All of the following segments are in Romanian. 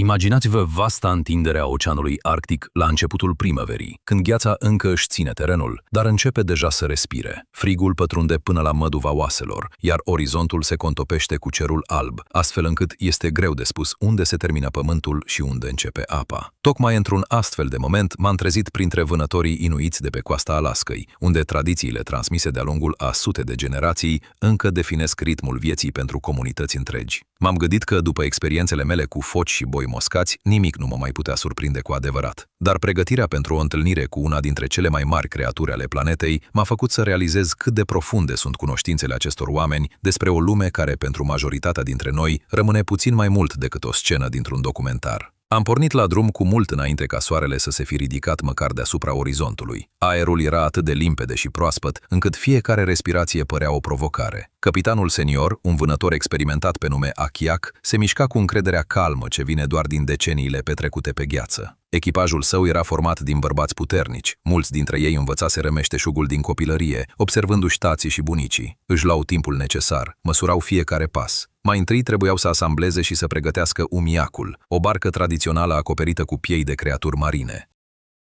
Imaginați-vă vasta întindere a Oceanului Arctic la începutul primăverii, când gheața încă își ține terenul, dar începe deja să respire. Frigul pătrunde până la măduva oaselor, iar orizontul se contopește cu cerul alb, astfel încât este greu de spus unde se termină pământul și unde începe apa. Tocmai într-un astfel de moment m-am trezit printre vânătorii inuiți de pe coasta Alaskei, unde tradițiile transmise de-a lungul a sute de generații încă definesc ritmul vieții pentru comunități întregi. M-am gândit că, după experiențele mele cu foci și boi moscați, nimic nu mă mai putea surprinde cu adevărat. Dar pregătirea pentru o întâlnire cu una dintre cele mai mari creaturi ale planetei m-a făcut să realizez cât de profunde sunt cunoștințele acestor oameni despre o lume care, pentru majoritatea dintre noi, rămâne puțin mai mult decât o scenă dintr-un documentar. Am pornit la drum cu mult înainte ca soarele să se fi ridicat măcar deasupra orizontului. Aerul era atât de limpede și proaspăt, încât fiecare respirație părea o provocare. Capitanul senior, un vânător experimentat pe nume Akiak, se mișca cu încrederea calmă ce vine doar din deceniile petrecute pe gheață. Echipajul său era format din bărbați puternici. Mulți dintre ei învățaseră meșteșugul din copilărie, observându-și tații și bunicii. Își luau timpul necesar, măsurau fiecare pas. Mai întâi trebuiau să asambleze și să pregătească umiacul, o barcă tradițională acoperită cu piei de creaturi marine.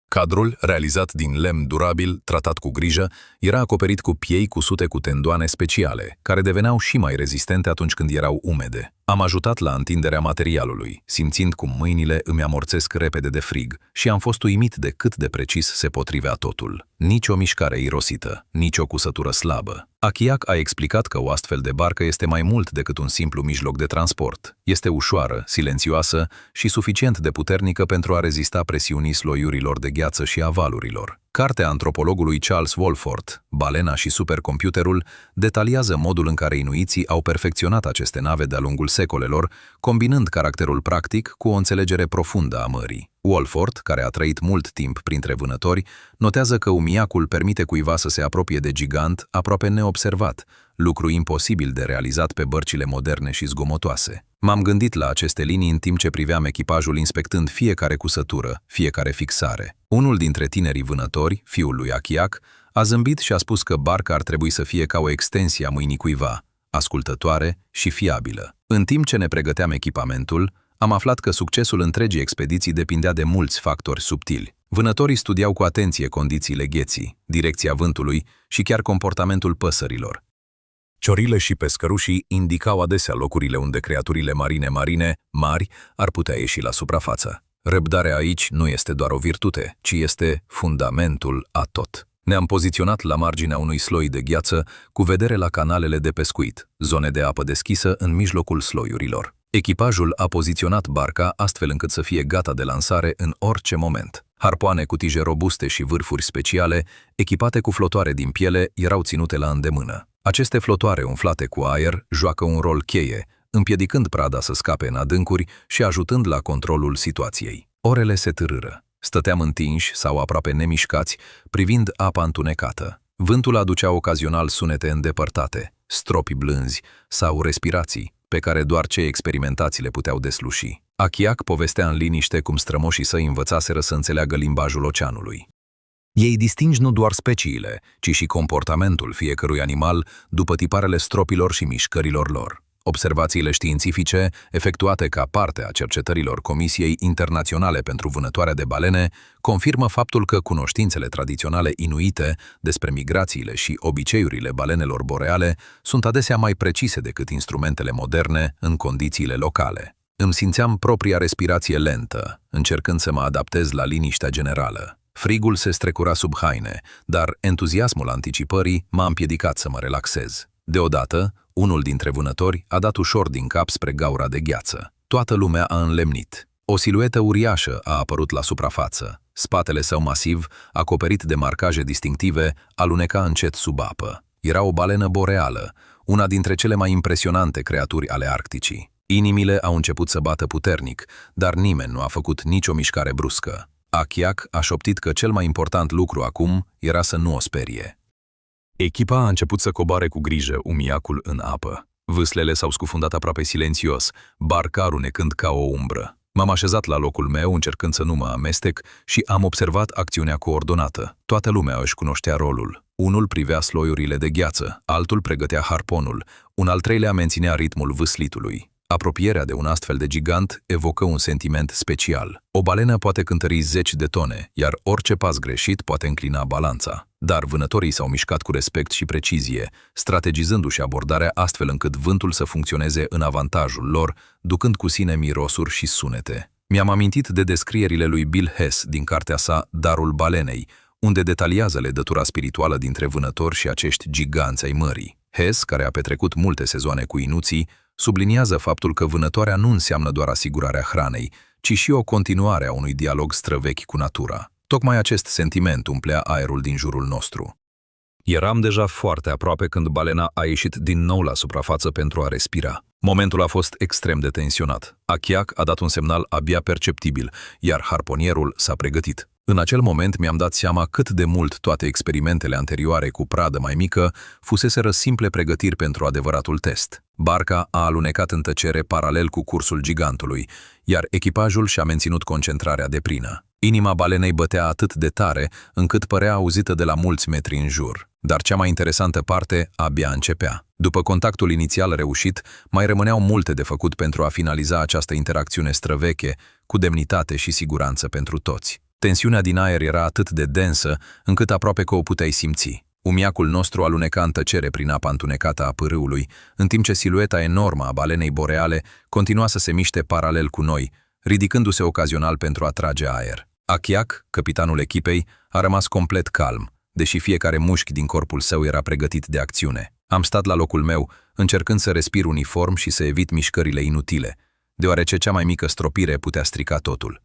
Cadrul, realizat din lemn durabil, tratat cu grijă, era acoperit cu piei cusute cu tendoane speciale, care deveneau și mai rezistente atunci când erau umede. Am ajutat la întinderea materialului, simțind cum mâinile îmi amorțesc repede de frig, și am fost uimit de cât de precis se potrivea totul. Nici o mișcare irosită, nici o cusătură slabă. Akiak a explicat că o astfel de barcă este mai mult decât un simplu mijloc de transport. Este ușoară, silențioasă și suficient de puternică pentru a rezista presiunii sloiurilor de gheață și a valurilor. Cartea antropologului Charles Wolford, Balena și supercomputerul, detaliază modul în care inuiții au perfecționat aceste nave de-a lungul secolelor, combinând caracterul practic cu o înțelegere profundă a mării. Wolford, care a trăit mult timp printre vânători, notează că umiacul permite cuiva să se apropie de gigant aproape neobservat, lucru imposibil de realizat pe bărcile moderne și zgomotoase. M-am gândit la aceste linii în timp ce priveam echipajul inspectând fiecare cusătură, fiecare fixare. Unul dintre tinerii vânători, fiul lui Akiak, a zâmbit și a spus că barca ar trebui să fie ca o extensie a mâinii cuiva, ascultătoare și fiabilă. În timp ce ne pregăteam echipamentul, am aflat că succesul întregii expediții depindea de mulți factori subtili. Vânătorii studiau cu atenție condițiile gheții, direcția vântului și chiar comportamentul păsărilor. Ciorile și pescărușii indicau adesea locurile unde creaturile marine mari ar putea ieși la suprafață. Răbdarea aici nu este doar o virtute, ci este fundamentul a tot. Ne-am poziționat la marginea unui sloi de gheață cu vedere la canalele de pescuit, zone de apă deschisă în mijlocul sloiurilor. Echipajul a poziționat barca astfel încât să fie gata de lansare în orice moment. Harpoane cu tije robuste și vârfuri speciale, echipate cu flotoare din piele, erau ținute la îndemână. Aceste flotoare umflate cu aer joacă un rol cheie, împiedicând prada să scape în adâncuri și ajutând la controlul situației. Orele se târâră. Stăteam întinși sau aproape nemișcați, privind apa întunecată. Vântul aducea ocazional sunete îndepărtate, stropi blânzi sau respirații, pe care doar cei experimentați le puteau desluși. Akiak povestea în liniște cum strămoșii săi învățaseră să înțeleagă limbajul oceanului. Ei disting nu doar speciile, ci și comportamentul fiecărui animal după tiparele stropilor și mișcărilor lor. Observațiile științifice, efectuate ca parte a cercetărilor Comisiei Internaționale pentru Vânătoarea de Balene, confirmă faptul că cunoștințele tradiționale inuite despre migrațiile și obiceiurile balenelor boreale sunt adesea mai precise decât instrumentele moderne în condițiile locale. Îmi simțeam propria respirație lentă, încercând să mă adaptez la liniștea generală. Frigul se strecura sub haine, dar entuziasmul anticipării m-a împiedicat să mă relaxez. Deodată, unul dintre vânători a dat ușor din cap spre gaura de gheață. Toată lumea a înlemnit. O siluetă uriașă a apărut la suprafață. Spatele său masiv, acoperit de marcaje distinctive, aluneca încet sub apă. Era o balenă boreală, una dintre cele mai impresionante creaturi ale Arcticii. Inimile au început să bată puternic, dar nimeni nu a făcut nicio mișcare bruscă. Akiak a șoptit că cel mai important lucru acum era să nu o sperie. Echipa a început să coboare cu grijă umiacul în apă. Vâslele s-au scufundat aproape silențios, barca runecând ca o umbră. M-am așezat la locul meu, încercând să nu mă amestec, și am observat acțiunea coordonată. Toată lumea își cunoștea rolul. Unul privea sloiurile de gheață, altul pregătea harponul, un al treilea menținea ritmul vâslitului. Apropierea de un astfel de gigant evocă un sentiment special. O balenă poate cântări 10 de tone, iar orice pas greșit poate înclina balanța. Dar vânătorii s-au mișcat cu respect și precizie, strategizându-și abordarea astfel încât vântul să funcționeze în avantajul lor, ducând cu sine mirosuri și sunete. Mi-am amintit de descrierile lui Bill Hess din cartea sa Darul balenei, unde detaliază legătura spirituală dintre vânători și acești giganți ai mării. Hess, care a petrecut multe sezoane cu inuții, subliniază faptul că vânătoarea nu înseamnă doar asigurarea hranei, ci și o continuare a unui dialog străvechi cu natura. Tocmai acest sentiment umplea aerul din jurul nostru. Eram deja foarte aproape când balena a ieșit din nou la suprafață pentru a respira. Momentul a fost extrem de tensionat. Achiac a dat un semnal abia perceptibil, iar harponierul s-a pregătit. În acel moment mi-am dat seama cât de mult toate experimentele anterioare cu pradă mai mică fuseseră simple pregătiri pentru adevăratul test. Barca a alunecat în tăcere paralel cu cursul gigantului, iar echipajul și-a menținut concentrarea deplină. Inima balenei bătea atât de tare, încât părea auzită de la mulți metri în jur. Dar cea mai interesantă parte abia începea. După contactul inițial reușit, mai rămâneau multe de făcut pentru a finaliza această interacțiune străveche, cu demnitate și siguranță pentru toți. Tensiunea din aer era atât de densă, încât aproape că o puteai simți. Umiacul nostru aluneca în tăcere prin apa întunecată a pârâului, în timp ce silueta enormă a balenei boreale continua să se miște paralel cu noi, ridicându-se ocazional pentru a trage aer. Achiac, capitanul echipei, a rămas complet calm, deși fiecare mușchi din corpul său era pregătit de acțiune. Am stat la locul meu, încercând să respir uniform și să evit mișcările inutile, deoarece cea mai mică stropire putea strica totul.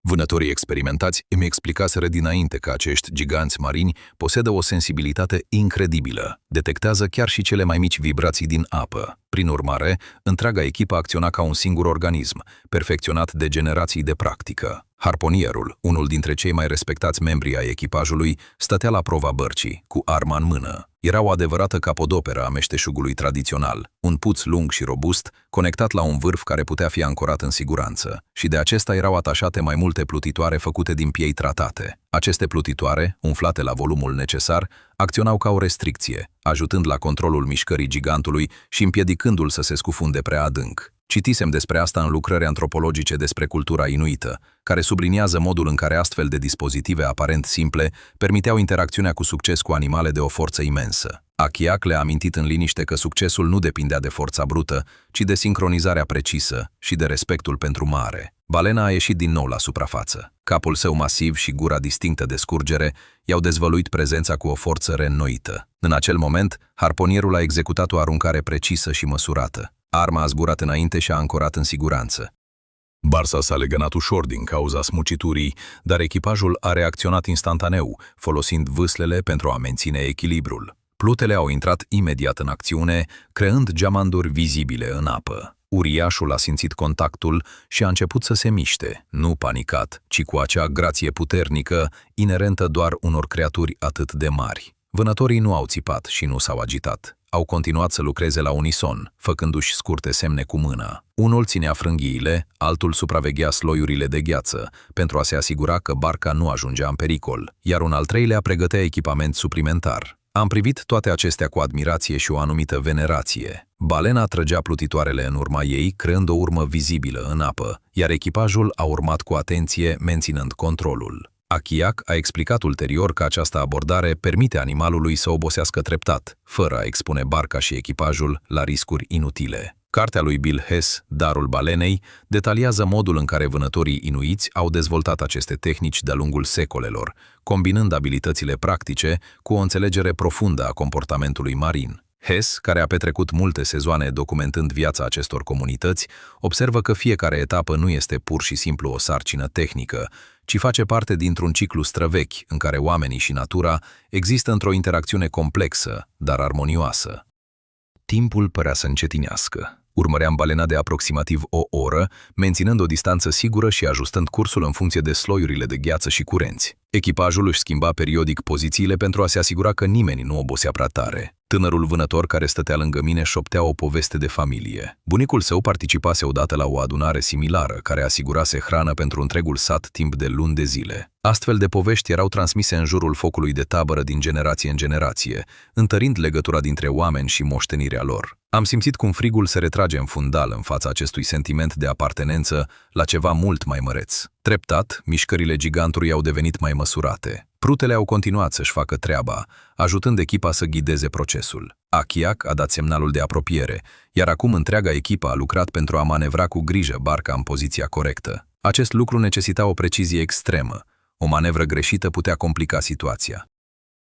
Vânătorii experimentați îmi explicaseră dinainte că acești giganți marini posedă o sensibilitate incredibilă, detectează chiar și cele mai mici vibrații din apă. Prin urmare, întreaga echipă acționa ca un singur organism, perfecționat de generații de practică. Harponierul, unul dintre cei mai respectați membri ai echipajului, stătea la prova bărcii, cu arma în mână. Era o adevărată capodoperă a meșteșugului tradițional, un puț lung și robust, conectat la un vârf care putea fi ancorat în siguranță, și de acesta erau atașate mai multe plutitoare făcute din piei tratate. Aceste plutitoare, umflate la volumul necesar, acționau ca o restricție, ajutând la controlul mișcării gigantului și împiedicându-l să se scufunde prea adânc. Citisem despre asta în lucrări antropologice despre cultura inuită, care subliniază modul în care astfel de dispozitive aparent simple permiteau interacțiunea cu succes cu animale de o forță imensă. Achiac le-a amintit în liniște că succesul nu depindea de forța brută, ci de sincronizarea precisă și de respectul pentru mare. Balena a ieșit din nou la suprafață. Capul său masiv și gura distinctă de scurgere i-au dezvăluit prezența cu o forță reînnoită. În acel moment, harponierul a executat o aruncare precisă și măsurată. Arma a zburat înainte și a ancorat în siguranță. Barsa s-a legănat ușor din cauza smuciturii, dar echipajul a reacționat instantaneu, folosind vâslele pentru a menține echilibrul. Plutele au intrat imediat în acțiune, creând geamanduri vizibile în apă. Uriașul a simțit contactul și a început să se miște, nu panicat, ci cu acea grație puternică, inerentă doar unor creaturi atât de mari. Vânătorii nu au țipat și nu s-au agitat. Au continuat să lucreze la unison, făcându-și scurte semne cu mâna. Unul ținea frânghiile, altul supraveghea sloiurile de gheață, pentru a se asigura că barca nu ajungea în pericol, iar un al treilea pregătea echipament suplimentar. Am privit toate acestea cu admirație și o anumită venerație. Balena trăgea plutitoarele în urma ei, creând o urmă vizibilă în apă, iar echipajul a urmat cu atenție, menținând controlul. Achiac a explicat ulterior că această abordare permite animalului să obosească treptat, fără a expune barca și echipajul la riscuri inutile. Cartea lui Bill Hess, Darul balenei, detaliază modul în care vânătorii inuiți au dezvoltat aceste tehnici de-a lungul secolelor, combinând abilitățile practice cu o înțelegere profundă a comportamentului marin. Hess, care a petrecut multe sezoane documentând viața acestor comunități, observă că fiecare etapă nu este pur și simplu o sarcină tehnică, ci face parte dintr-un ciclu străvechi în care oamenii și natura există într-o interacțiune complexă, dar armonioasă. Timpul părea să încetinească. Urmăream balena de aproximativ o oră, menținând o distanță sigură și ajustând cursul în funcție de sloiurile de gheață și curenți. Echipajul își schimba periodic pozițiile pentru a se asigura că nimeni nu obosea prea tare. Tânărul vânător care stătea lângă mine șoptea o poveste de familie. Bunicul său participase odată la o adunare similară, care asigurase hrană pentru întregul sat timp de luni de zile. Astfel de povești erau transmise în jurul focului de tabără din generație în generație, întărind legătura dintre oameni și moștenirea lor. Am simțit cum frigul se retrage în fundal în fața acestui sentiment de apartenență la ceva mult mai măreț. Treptat, mișcările gigantului au devenit mai măsurate. Prutele au continuat să-și facă treaba, ajutând echipa să ghideze procesul. Achiac a dat semnalul de apropiere, iar acum întreaga echipă a lucrat pentru a manevra cu grijă barca în poziția corectă. Acest lucru necesita o precizie extremă. O manevră greșită putea complica situația.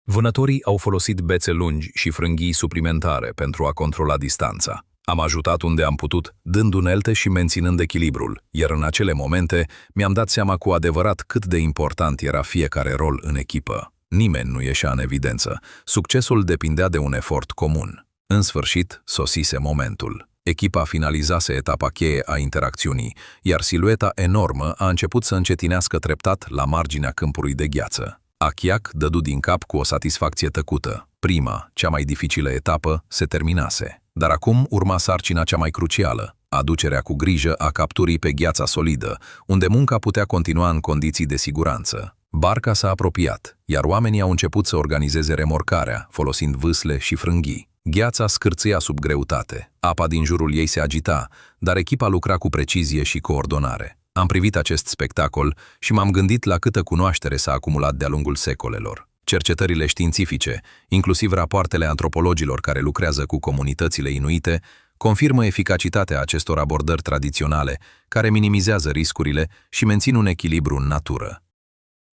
Vânătorii au folosit bețe lungi și frânghii suplimentare pentru a controla distanța. Am ajutat unde am putut, dând unelte și menținând echilibrul, iar în acele momente mi-am dat seama cu adevărat cât de important era fiecare rol în echipă. Nimeni nu ieșea în evidență. Succesul depindea de un efort comun. În sfârșit, sosise momentul. Echipa finalizase etapa cheie a interacțiunii, iar silueta enormă a început să încetinească treptat la marginea câmpului de gheață. Achiac dădu din cap cu o satisfacție tăcută. Prima, cea mai dificilă etapă, se terminase. Dar acum urma sarcina cea mai crucială, aducerea cu grijă a capturii pe gheața solidă, unde munca putea continua în condiții de siguranță. Barca s-a apropiat, iar oamenii au început să organizeze remorcarea, folosind vâsle și frânghii. Gheața scârțâia sub greutate, apa din jurul ei se agita, dar echipa lucra cu precizie și coordonare. Am privit acest spectacol și m-am gândit la câtă cunoaștere s-a acumulat de-a lungul secolelor. Cercetările științifice, inclusiv rapoartele antropologilor care lucrează cu comunitățile inuite, confirmă eficacitatea acestor abordări tradiționale, care minimizează riscurile și mențin un echilibru în natură.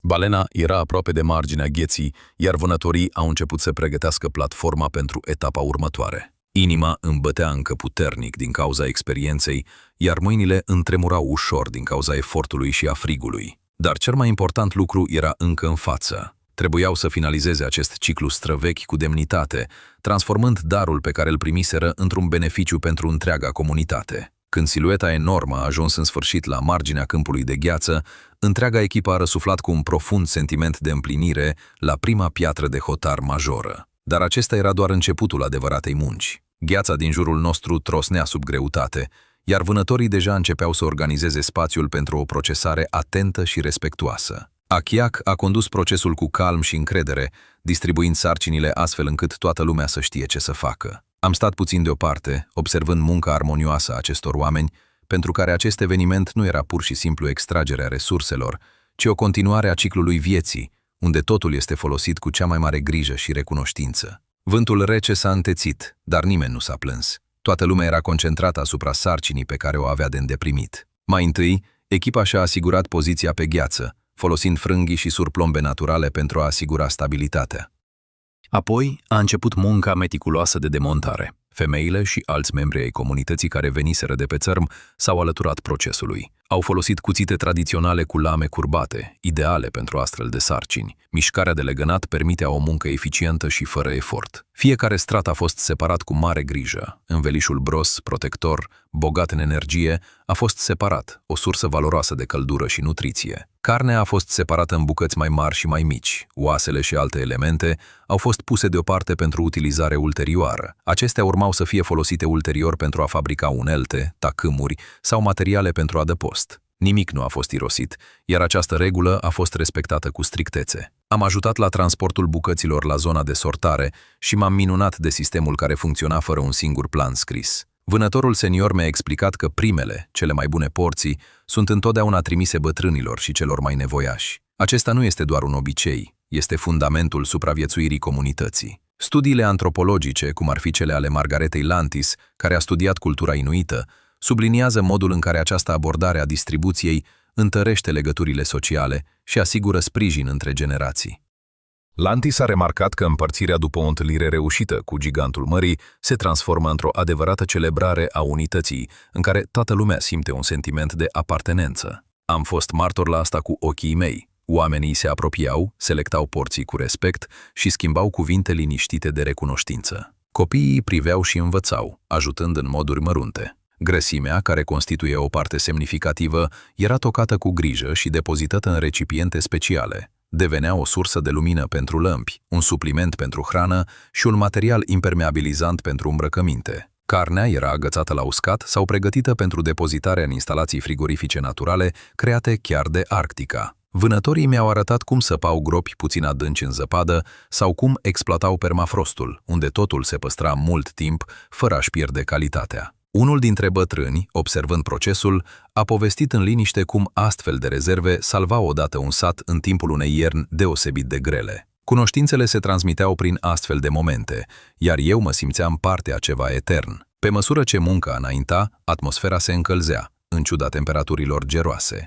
Balena era aproape de marginea gheții, iar vânătorii au început să pregătească platforma pentru etapa următoare. Inima îmi bătea încă puternic din cauza experienței, iar mâinile întremurau ușor din cauza efortului și a frigului. Dar cel mai important lucru era încă în față. Trebuiau să finalizeze acest ciclu străvechi cu demnitate, transformând darul pe care îl primiseră într-un beneficiu pentru întreaga comunitate. Când silueta enormă a ajuns în sfârșit la marginea câmpului de gheață, întreaga echipă a răsuflat cu un profund sentiment de împlinire la prima piatră de hotar majoră. Dar acesta era doar începutul adevăratei munci. Gheața din jurul nostru trosnea sub greutate, iar vânătorii deja începeau să organizeze spațiul pentru o procesare atentă și respectuoasă. Achiac a condus procesul cu calm și încredere, distribuind sarcinile astfel încât toată lumea să știe ce să facă. Am stat puțin deoparte, observând munca armonioasă a acestor oameni, pentru care acest eveniment nu era pur și simplu extragerea resurselor, ci o continuare a ciclului vieții, unde totul este folosit cu cea mai mare grijă și recunoștință. Vântul rece s-a întețit, dar nimeni nu s-a plâns. Toată lumea era concentrată asupra sarcinii pe care o avea de îndeplinit. Mai întâi, echipa și-a asigurat poziția pe gheață, folosind frânghii și surplombe naturale pentru a asigura stabilitatea. Apoi a început munca meticuloasă de demontare. Femeile și alți membri ai comunității care veniseră de pe țărm s-au alăturat procesului. Au folosit cuțite tradiționale cu lame curbate, ideale pentru astfel de sarcini. Mișcarea de legănat permitea o muncă eficientă și fără efort. Fiecare strat a fost separat cu mare grijă. Învelișul bros, protector, bogat în energie, a fost separat, o sursă valoroasă de căldură și nutriție. Carnea a fost separată în bucăți mai mari și mai mici. Oasele și alte elemente au fost puse deoparte pentru utilizare ulterioară. Acestea urmau să fie folosite ulterior pentru a fabrica unelte, tacâmuri sau materiale pentru adăpost. Nimic nu a fost irosit, iar această regulă a fost respectată cu strictețe. Am ajutat la transportul bucăților la zona de sortare și m-am minunat de sistemul care funcționa fără un singur plan scris. Vânătorul senior mi-a explicat că primele, cele mai bune porții, sunt întotdeauna trimise bătrânilor și celor mai nevoiași. Acesta nu este doar un obicei, este fundamentul supraviețuirii comunității. Studiile antropologice, cum ar fi cele ale Margaretei Lantis, care a studiat cultura inuită, subliniază modul în care această abordare a distribuției întărește legăturile sociale și asigură sprijin între generații. Lantis a remarcat că împărțirea după o întâlnire reușită cu gigantul mării se transformă într-o adevărată celebrare a unității, în care toată lumea simte un sentiment de apartenență. Am fost martor la asta cu ochii mei. Oamenii se apropiau, selectau porții cu respect și schimbau cuvinte liniștite de recunoștință. Copiii priveau și învățau, ajutând în moduri mărunte. Grăsimea, care constituie o parte semnificativă, era tocată cu grijă și depozitată în recipiente speciale. Devenea o sursă de lumină pentru lămpi, un supliment pentru hrană și un material impermeabilizant pentru îmbrăcăminte. Carnea era agățată la uscat sau pregătită pentru depozitarea în instalații frigorifice naturale create chiar de Arctica. Vânătorii mi-au arătat cum săpau gropi puțin adânci în zăpadă sau cum exploatau permafrostul, unde totul se păstra mult timp, fără a-și pierde calitatea. Unul dintre bătrâni, observând procesul, a povestit în liniște cum astfel de rezerve salvau odată un sat în timpul unei ierni deosebit de grele. Cunoștințele se transmiteau prin astfel de momente, iar eu mă simțeam parte a ceva etern. Pe măsură ce munca înainta, atmosfera se încălzea, în ciuda temperaturilor geroase.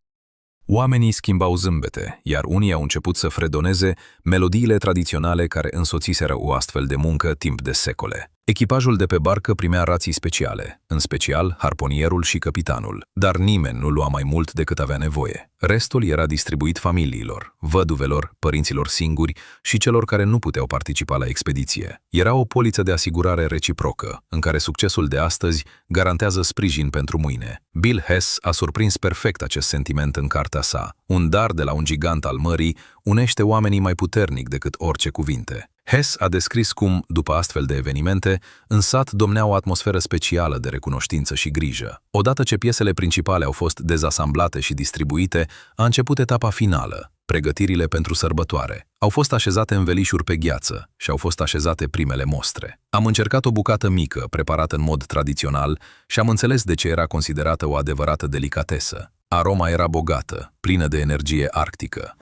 Oamenii schimbau zâmbete, iar unii au început să fredoneze melodiile tradiționale care însoțiseră o astfel de muncă timp de secole. Echipajul de pe barcă primea rații speciale, în special harponierul și capitanul, dar nimeni nu lua mai mult decât avea nevoie. Restul era distribuit familiilor, văduvelor, părinților singuri și celor care nu puteau participa la expediție. Era o poliță de asigurare reciprocă, în care succesul de astăzi garantează sprijin pentru mâine. Bill Hess a surprins perfect acest sentiment în cartea sa. Un dar de la un gigant al mării unește oamenii mai puternic decât orice cuvinte. Hess a descris cum, după astfel de evenimente, în sat domnea o atmosferă specială de recunoștință și grijă. Odată ce piesele principale au fost dezasamblate și distribuite, a început etapa finală, pregătirile pentru sărbătoare. Au fost așezate învelișuri pe gheață și au fost așezate primele mostre. Am încercat o bucată mică, preparată în mod tradițional, și am înțeles de ce era considerată o adevărată delicatesă. Aroma era bogată, plină de energie arctică.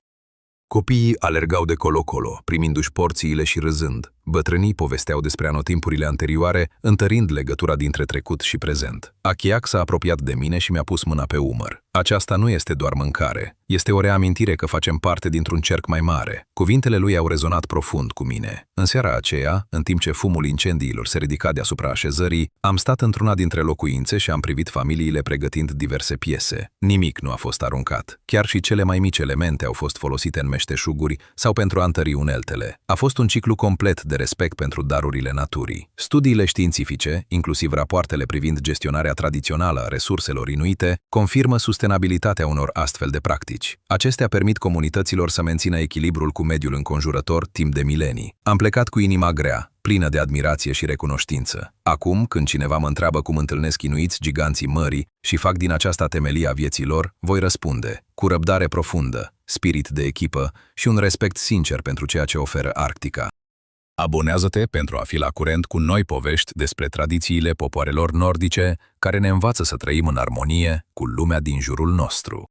Copiii alergau de colo-colo, primindu-și porțiile și râzând. Bătrânii povesteau despre anotimpurile anterioare, întărind legătura dintre trecut și prezent. Achiac s-a apropiat de mine și mi-a pus mâna pe umăr. Aceasta nu este doar mâncare, este o reamintire că facem parte dintr-un cerc mai mare. Cuvintele lui au rezonat profund cu mine. În seara aceea, în timp ce fumul incendiilor se ridica deasupra așezării, am stat într-una dintre locuințe și am privit familiile pregătind diverse piese. Nimic nu a fost aruncat. Chiar și cele mai mici elemente au fost folosite în meșteșuguri sau pentru a întări uneltele. A fost un ciclu complet de respect pentru darurile naturii. Studiile științifice, inclusiv rapoartele privind gestionarea tradițională a resurselor inuite, confirmă sustenabilitatea unor astfel de practici. Acestea permit comunităților să mențină echilibrul cu mediul înconjurător timp de milenii. Am plecat cu inima grea, plină de admirație și recunoștință. Acum, când cineva mă întreabă cum întâlnesc inuiți giganții mării și fac din aceasta temelia vieții lor, voi răspunde, cu răbdare profundă, spirit de echipă și un respect sincer pentru ceea ce oferă Arctica. Abonează-te pentru a fi la curent cu noi povești despre tradițiile popoarelor nordice care ne învață să trăim în armonie cu lumea din jurul nostru.